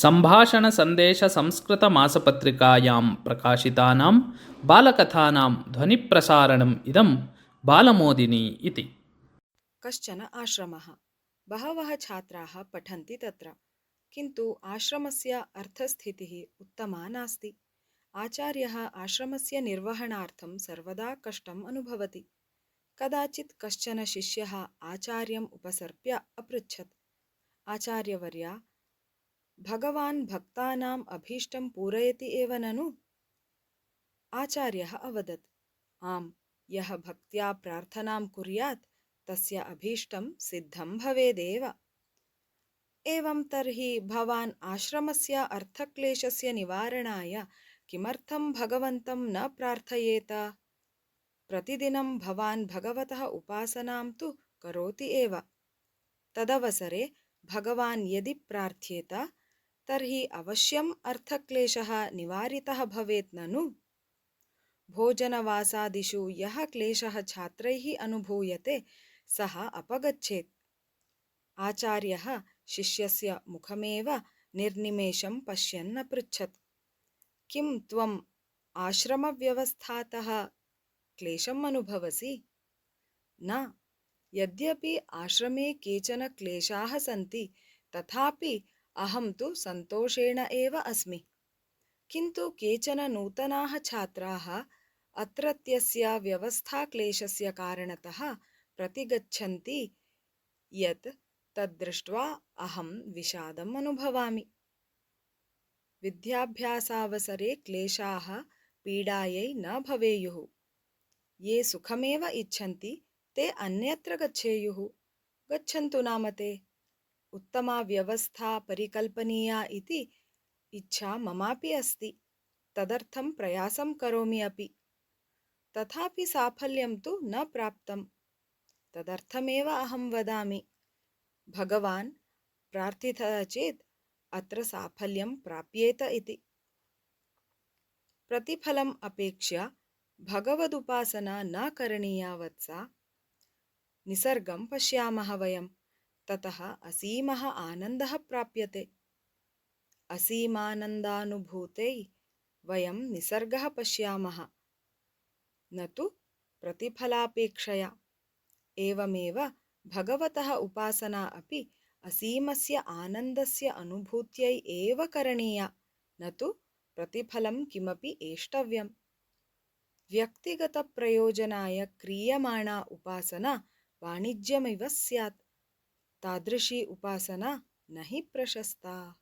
सम्भाषणसन्देशसंस्कृतमासपत्रिकायां प्रकाशितानां बालकथानां ध्वनिप्रसारणम् इदं बालमोदिनी इति। कश्चन आश्रमः। बहवः छात्राः पठन्ति तत्र, किन्तु आश्रमस्य अर्थस्थितिः उत्तमा नास्ति। आचार्यः आश्रमस्य निर्वहणार्थं सर्वदा कष्टम् अनुभवति। कदाचित् कश्चन शिष्यः आचार्यम् उपसर्प्य अपृच्छत्, आचार्यवर्य, भगवान् भक्तानाम् अभीष्टं पूरयति एव ननु? आचार्यः अवदत्, आम्, यः भक्त्या प्रार्थनां कुर्यात् तस्य अभीष्टं सिद्धं भवेदेव। एवं तर्हि भवान् आश्रमस्य अर्थक्लेशस्य निवारणाय किमर्थं भगवन्तं न प्रार्थयेत? प्रतिदिनं भवान् भगवतः उपासनां तु करोति एव। तदवसरे भगवान् यदि प्रार्थ्येत तर्हि अवश्यम् अर्थक्लेशः निवारितः भवेत् ननु? भोजनवासादिषु यः क्लेशः छात्रैः अनुभूयते सः अपगच्छेत्। आचार्यः शिष्यस्य मुखमेव निर्निमेषं पश्यन् अपृच्छत्, किं त्वम् आश्रमव्यवस्थातः क्लेशम् अनुभवसि? न, यद्यपि आश्रमे केचन क्लेशाः सन्ति तथापि अहं तु सन्तोषेण एव अस्मि। किन्तु केचन नूतनाः छात्राः अत्रत्यस्य व्यवस्थाक्लेशस्य कारणतः प्रतिगच्छन्ति यत् तद्दृष्ट्वा अहं विषादम् अनुभवामि। विद्याभ्यासावसरे क्लेशाः पीडायै न भवेयुः। ये सुखमेव इच्छन्ति ते अन्यत्र गच्छेयुः। गच्छन्तु नाम ते। उत्तमा व्यवस्था परिकल्पनीया इति इच्छा ममापि अस्ति। तदर्थं प्रयासं करोमि अपि। तथापि साफल्यं तु न प्राप्तम्। तदर्थमेव अहं वदामि, भगवान् प्रार्थितः चेत् अत्र साफल्यं प्राप्येत इति। प्रतिफलम् अपेक्ष्य भगवदुपासना न करणीया वत्स। निसर्गं पश्यामः वयं, ततः असीमः आनन्दः प्राप्यते। असीमानन्दानुभूत्यै वयं निसर्गः पश्यामः, न तु प्रतिफलापेक्षया। एवमेव भगवतः उपासना अपि असीमस्य आनन्दस्य अनुभूत्यै एव करणीया, न तु प्रतिफलं किमपि एष्टव्यम्। व्यक्तिगतप्रयोजनाय क्रियमाणा उपासना वाणिज्यमिव स्यात्। तादृशी उपासना न हि प्रशस्ता।